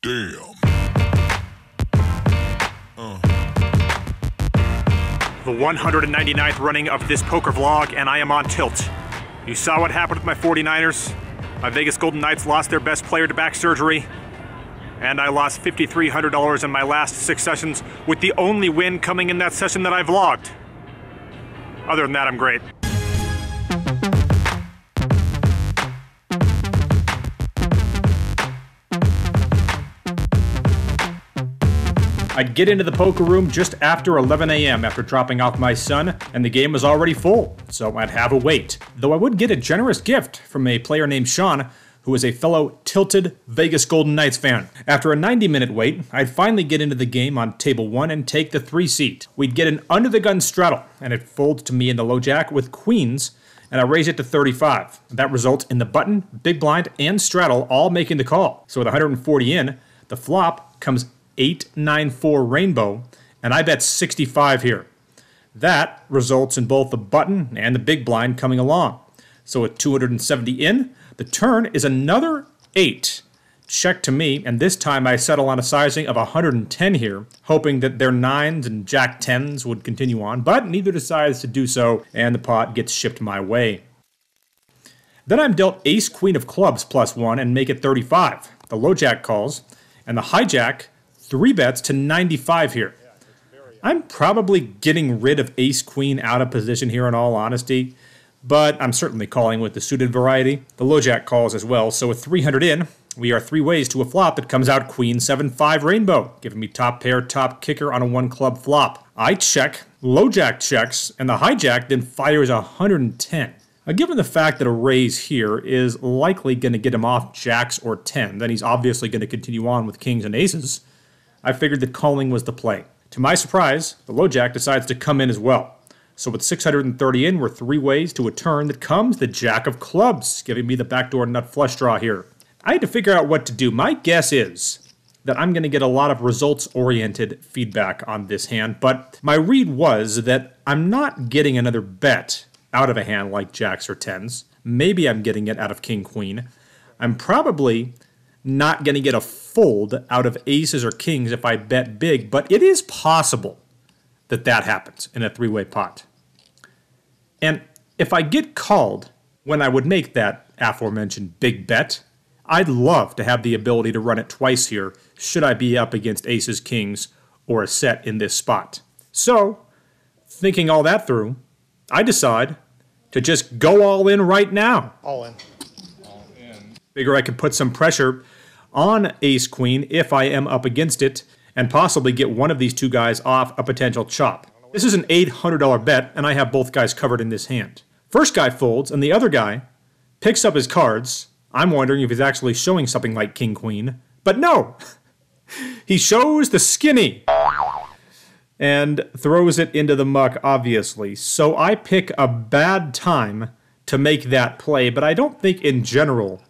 Damn. The 199th running of this poker vlog, and I am on tilt. You saw what happened with my 49ers. My Vegas Golden Knights lost their best player to back surgery, and I lost $5,300 in my last 6 sessions, with the only win coming in that session that I vlogged. Other than that, I'm great. I'd get into the poker room just after 11 a.m. after dropping off my son, and the game was already full, so I'd have a wait. Though I would get a generous gift from a player named Sean, who is a fellow tilted Vegas Golden Knights fan. After a 90-minute wait, I'd finally get into the game on table 1 and take the 3 seat. We'd get an under-the-gun straddle, and it folds to me in the low jack with queens, and I raise it to 35. That results in the button, big blind, and straddle all making the call. So with 140 in, the flop comes 8-9-4 rainbow, and I bet 65 here. That results in both the button and the big blind coming along. So with 270 in, the turn is another 8. Check to me, and this time I settle on a sizing of 110 here, hoping that their 9s and jack 10s would continue on, but neither decides to do so, and the pot gets shipped my way. Then I'm dealt ace queen of clubs +1 and make it 35. The low jack calls, and the hijack 3 bets to 95 here. I'm probably getting rid of ace-queen out of position here in all honesty, but I'm certainly calling with the suited variety. The low jack calls as well, so with 300 in, we are 3 ways to a flop that comes out queen 7-5 rainbow, giving me top pair, top kicker on a 1-club flop. I check, low jack checks, and the hijack then fires 110. Now, given the fact that a raise here is likely going to get him off jacks or 10, then he's obviously going to continue on with kings and aces, I figured that calling was the play. To my surprise, the low jack decides to come in as well. So with 630 in, we're 3 ways to a turn that comes the jack of clubs, giving me the backdoor nut flush draw here. I had to figure out what to do. My guess is that I'm going to get a lot of results-oriented feedback on this hand, but my read was that I'm not getting another bet out of a hand like jacks or 10s. Maybe I'm getting it out of king-queen. I'm probably not going to get a fold out of aces or kings if I bet big, but it is possible that that happens in a 3-way pot. And if I get called when I would make that aforementioned big bet, I'd love to have the ability to run it twice here should I be up against aces, kings, or a set in this spot. So, thinking all that through, I decide to just go all in right now. All in. Figure I could put some pressure on ace-queen if I am up against it, and possibly get one of these 2 guys off a potential chop. This is an $800 bet, and I have both guys covered in this hand. First guy folds, and the other guy picks up his cards. I'm wondering if he's actually showing something like king-queen, but no! He shows the skinny, and throws it into the muck, obviously. So I pick a bad time to make that play, but I don't think in general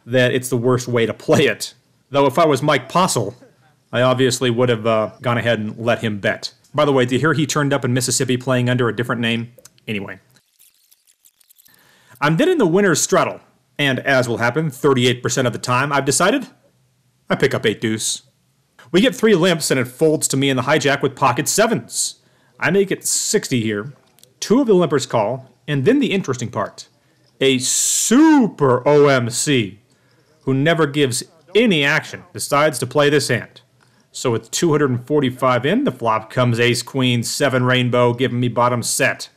that it's the worst way to play it. Though if I was Mike Postle, I obviously would have gone ahead and let him bet. By the way, do you hear he turned up in Mississippi playing under a different name? Anyway. I'm then in the winner's straddle, and as will happen 38% of the time, I've decided I pick up 8 deuce. We get 3 limps and it folds to me in the hijack with pocket 7s. I make it 60 here. 2 of the limpers call, and then the interesting part. A super OMC who never gives any action decides to play this hand. So with 245 in, the flop comes ace-queen, 7 rainbow, giving me bottom set.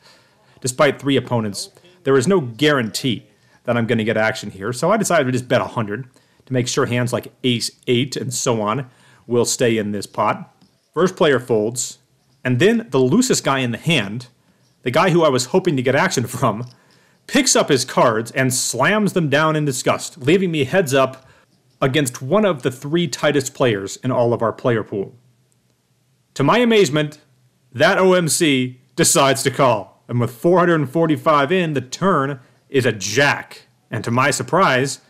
Despite 3 opponents, there is no guarantee that I'm going to get action here, so I decided to just bet 100 to make sure hands like ace-8 and so on will stay in this pot. First player folds, and then the loosest guy in the hand, the guy who I was hoping to get action from, picks up his cards and slams them down in disgust, leaving me heads up against one of the 3 tightest players in all of our player pool. To my amazement, that OMC decides to call, and with 445 in, the turn is a jack, and to my surprise,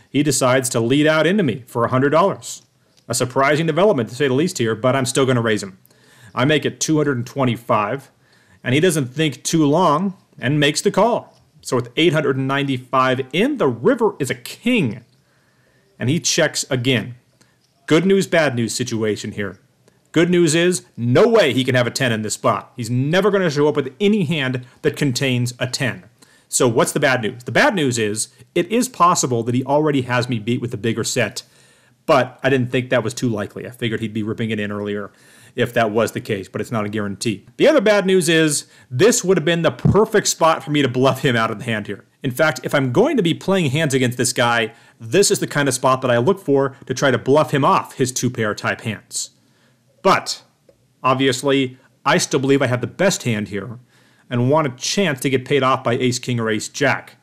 he decides to lead out into me for $100. A surprising development to say the least here, but I'm still going to raise him. I make it 225, and he doesn't think too long and makes the call. So with 895 in, the river is a king. And he checks again. Good news, bad news situation here. Good news is, no way he can have a 10 in this spot. He's never going to show up with any hand that contains a 10. So what's the bad news? The bad news is, it is possible that he already has me beat with a bigger set, but I didn't think that was too likely. I figured he'd be ripping it in earlier if that was the case, but it's not a guarantee. The other bad news is, this would have been the perfect spot for me to bluff him out of the hand here. In fact, if I'm going to be playing hands against this guy, this is the kind of spot that I look for to try to bluff him off his two-pair type hands. But, obviously, I still believe I have the best hand here, and want a chance to get paid off by ace-king or ace-jack.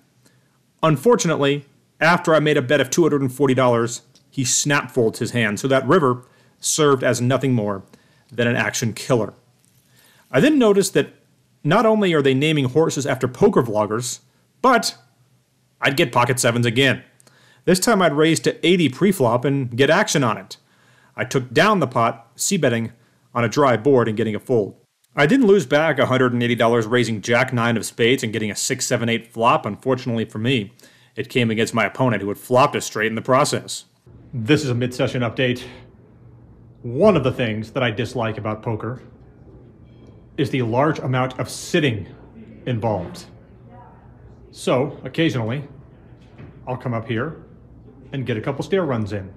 Unfortunately, after I made a bet of $240, he snap-folds his hand, so that river served as nothing more than an action killer. I then noticed that not only are they naming horses after poker vloggers, but I'd get pocket sevens again. This time I'd raise to 80 pre-flop and get action on it. I took down the pot, c-betting on a dry board and getting a fold. I didn't lose back $180 raising jack-9 of spades and getting a 6-7-8 flop. Unfortunately for me, it came against my opponent who had flopped a straight in the process. This is a mid-session update. One of the things that I dislike about poker is the large amount of sitting involved. So, occasionally, I'll come up here and get a couple stair runs in.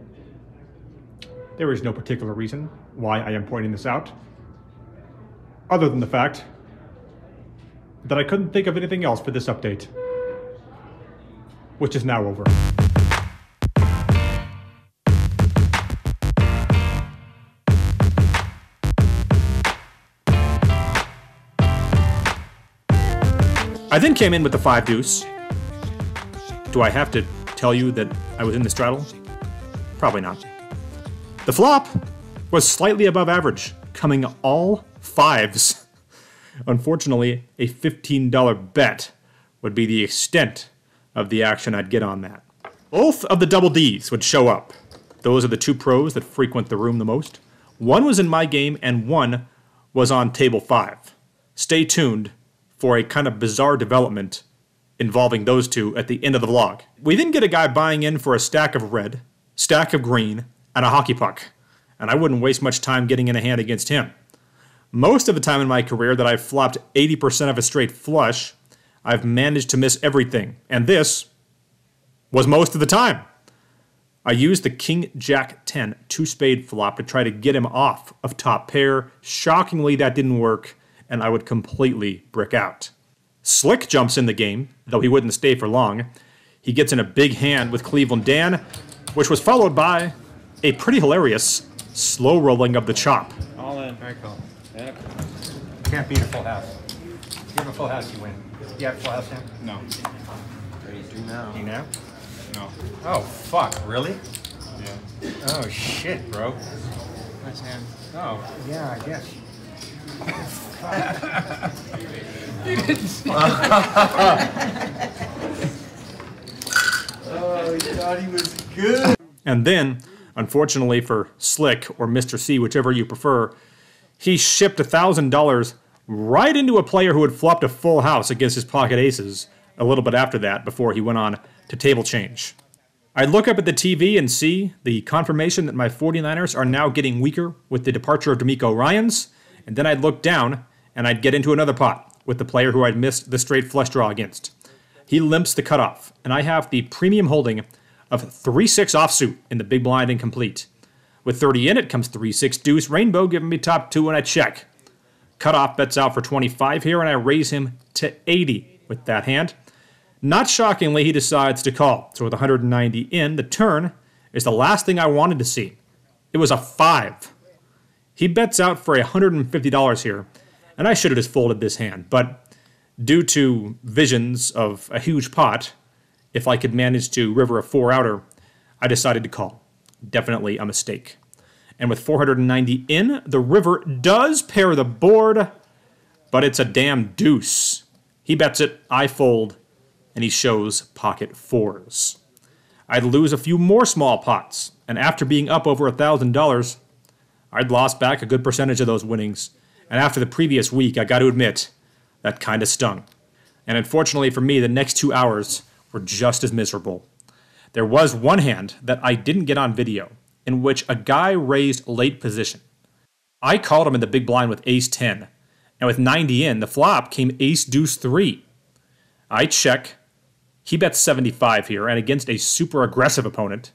There is no particular reason why I am pointing this out, other than the fact that I couldn't think of anything else for this update, which is now over. I then came in with the 5-deuce. Do I have to tell you that I was in the straddle? Probably not. The flop was slightly above average, coming all fives. Unfortunately, a $15 bet would be the extent of the action I'd get on that. Both of the double Ds would show up. Those are the two pros that frequent the room the most. One was in my game and one was on table 5. Stay tuned for a kind of bizarre development involving those two at the end of the vlog. We then get a guy buying in for a stack of red, stack of green, and a hockey puck, and I wouldn't waste much time getting in a hand against him. Most of the time in my career that I've flopped 80% of a straight flush, I've managed to miss everything, and this was most of the time. I used the King-Jack-10 two-spade flop to try to get him off of top pair. Shockingly, that didn't work, and I would completely brick out. Slick jumps in the game, though he wouldn't stay for long. He gets in a big hand with Cleveland Dan, which was followed by a pretty hilarious slow rolling of the chop. All in. Very cool. Yeah. Can't beat a full house. If you have a full house, you win. You have a full house now? No. Do now. Do you now? No. Oh, fuck. Really? Yeah. Oh, shit, bro. Nice hand. Oh, yeah, I guess. You didn't see Oh, he thought he was good. And then, unfortunately for Slick or Mr. C, whichever you prefer, he shipped $1,000 right into a player who had flopped a full house against his pocket aces a little bit after that before he went on to table change. I'd look up at the TV and see the confirmation that my 49ers are now getting weaker with the departure of DeMeco Ryans, and then I'd look down and I'd get into another pot with the player who I'd missed the straight flush draw against. He limps the cutoff, and I have the premium holding of 3-6 offsuit in the big blind incomplete. With 30 in, it comes 3-6 deuce rainbow, giving me top 2 and I check. Cutoff bets out for 25 here, and I raise him to 80 with that hand. Not shockingly, he decides to call. So with 190 in, the turn is the last thing I wanted to see. It was a 5. He bets out for $150 here, and I should have just folded this hand, but due to visions of a huge pot, if I could manage to river a 4-outer, I decided to call. Definitely a mistake. And with 490 in, the river does pair the board, but it's a damn deuce. He bets it, I fold, and he shows pocket 4s. I'd lose a few more small pots, and after being up over $1,000, I'd lost back a good percentage of those winnings, and after the previous week, I got to admit, that kind of stung. And unfortunately for me, the next 2 hours were just as miserable. There was one hand that I didn't get on video, in which a guy raised late position. I called him in the big blind with ace 10, and with 90 in, the flop came ace deuce 3. I check. He bets 75 here, and against a super aggressive opponent,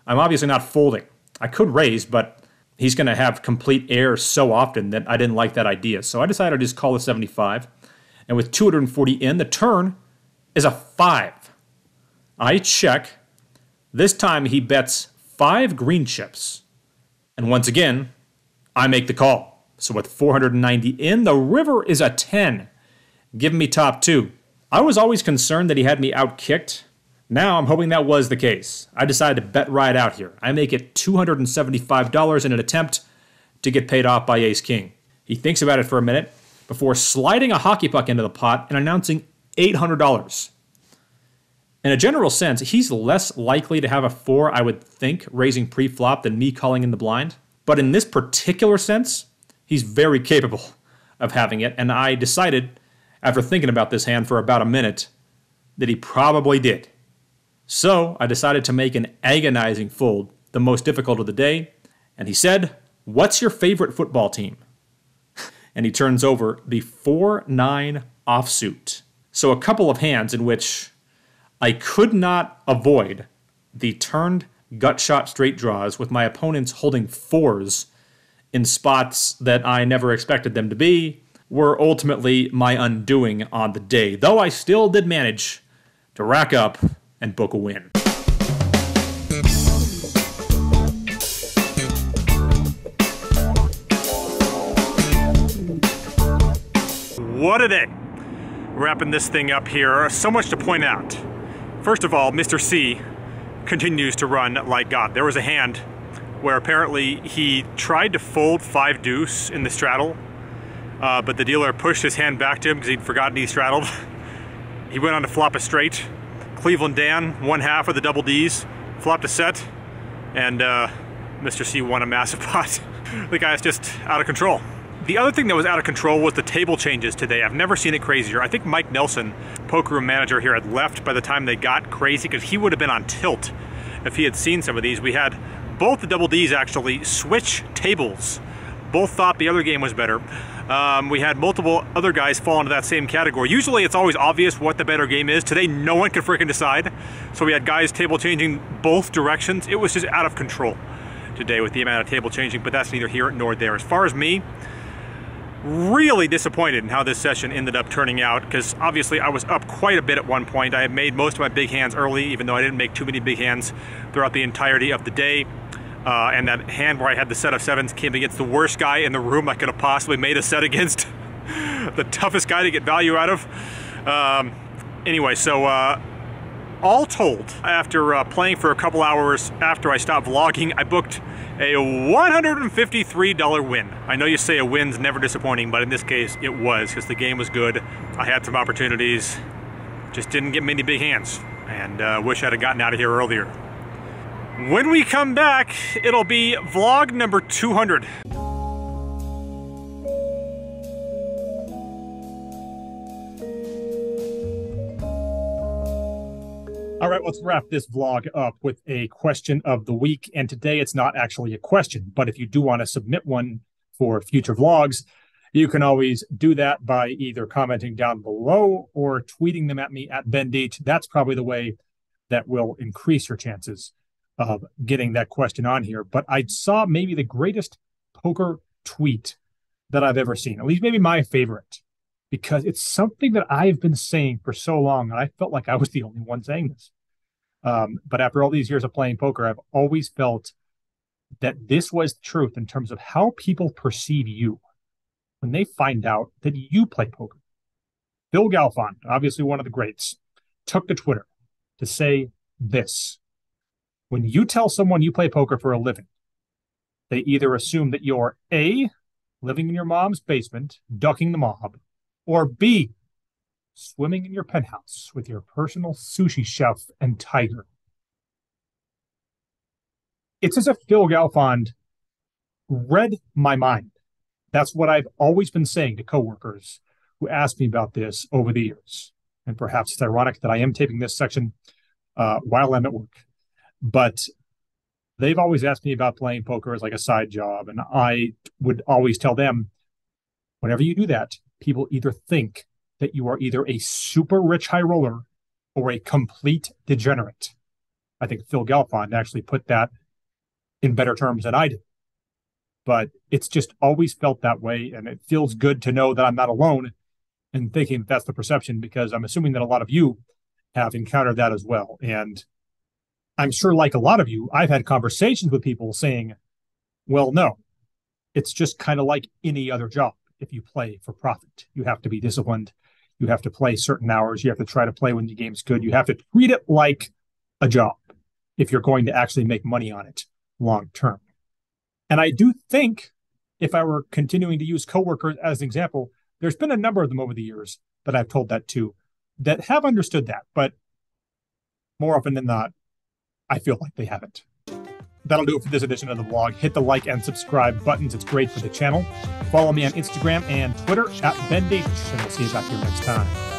I'm obviously not folding. I could raise, but he's going to have complete air so often that I didn't like that idea. So I decided to just call the 75. And with 240 in, the turn is a 5. I check. This time he bets 5 green chips. And once again, I make the call. So with 490 in, the river is a 10, giving me top 2. I was always concerned that he had me outkicked. Now I'm hoping that was the case. I decided to bet right out here. I make it $275 in an attempt to get paid off by ace-king. He thinks about it for a minute before sliding a hockey puck into the pot and announcing $800. In a general sense, he's less likely to have a 4, I would think, raising pre-flop than me calling in the blind. But in this particular sense, he's very capable of having it, and I decided, after thinking about this hand for about a minute, that he probably did. So I decided to make an agonizing fold, the most difficult of the day, and he said, "What's your favorite football team?" And he turns over the 4-9 offsuit. So a couple of hands in which I could not avoid the turned gut shot straight draws with my opponents holding 4s in spots that I never expected them to be were ultimately my undoing on the day, though I still did manage to rack up and book a win. What a day. Wrapping this thing up here. So much to point out. First of all, Mr. C continues to run like God. There was a hand where apparently he tried to fold 5 deuce in the straddle, but the dealer pushed his hand back to him because he'd forgotten he straddled. He went on to flop a straight. Cleveland Dan, 1/2 of the double Ds, flopped a set, and Mr. C won a massive pot. The guy's just out of control. The other thing that was out of control was the table changes today. I've never seen it crazier. I think Mike Nelson, poker room manager here, had left by the time they got crazy because he would have been on tilt if he had seen some of these. We had both the double Ds actually switch tables. Both thought the other game was better. We had multiple other guys fall into that same category. Usually it's always obvious what the better game is. Today no one could freaking decide. So we had guys table changing both directions. It was just out of control today with the amount of table changing, but that's neither here nor there. As far as me, really disappointed in how this session ended up turning out, because obviously I was up quite a bit at one point. I had made most of my big hands early, even though I didn't make too many big hands throughout the entirety of the day. And that hand where I had the set of 7s came against the worst guy in the room I could have possibly made a set against. The toughest guy to get value out of. Anyway, so all told, after playing for a couple hours after I stopped vlogging, I booked a $153 win. I know you say a win's never disappointing, but in this case it was, because the game was good. I had some opportunities, just didn't get many big hands, and wish I'd have gotten out of here earlier. When we come back, it'll be vlog number 200. All right, let's wrap this vlog up with a question of the week. And today it's not actually a question, but if you do want to submit one for future vlogs, you can always do that by either commenting down below or tweeting them at me at BenDeech. That's probably the way that will increase your chances of getting that question on here. But I saw maybe the greatest poker tweet that I've ever seen, at least maybe my favorite, because it's something that I've been saying for so long, and I felt like I was the only one saying this. But after all these years of playing poker, I've always felt that this was the truth in terms of how people perceive you when they find out that you play poker. Phil Galfond, obviously one of the greats, took to Twitter to say this: when you tell someone you play poker for a living, they either assume that you're A, living in your mom's basement, ducking the mob, or B, swimming in your penthouse with your personal sushi chef and tiger. It's as if Phil Galfond read my mind. That's what I've always been saying to coworkers who ask me about this over the years. And perhaps it's ironic that I am taping this section while I'm at work. But They've always asked me about playing poker as like a side job, and I would always tell them, whenever you do that, people either think that you are either a super rich high roller or a complete degenerate. I think Phil Galfond actually put that in better terms than I did. But it's just always felt that way, and it feels good to know that I'm not alone in thinking that's the perception, because I'm assuming that a lot of you have encountered that as well. And I'm sure, like a lot of you, I've had conversations with people saying, well, no, it's just kind of like any other job. If you play for profit, you have to be disciplined. You have to play certain hours. You have to try to play when the game's good. You have to treat it like a job if you're going to actually make money on it long term. And I do think, if I were continuing to use coworkers as an example, there's been a number of them over the years that I've told that to that have understood that. But more often than not, I feel like they haven't. That'll do it for this edition of the vlog. Hit the like and subscribe buttons. It's great for the channel. Follow me on Instagram and Twitter @BenDavish, and we'll see you back here next time.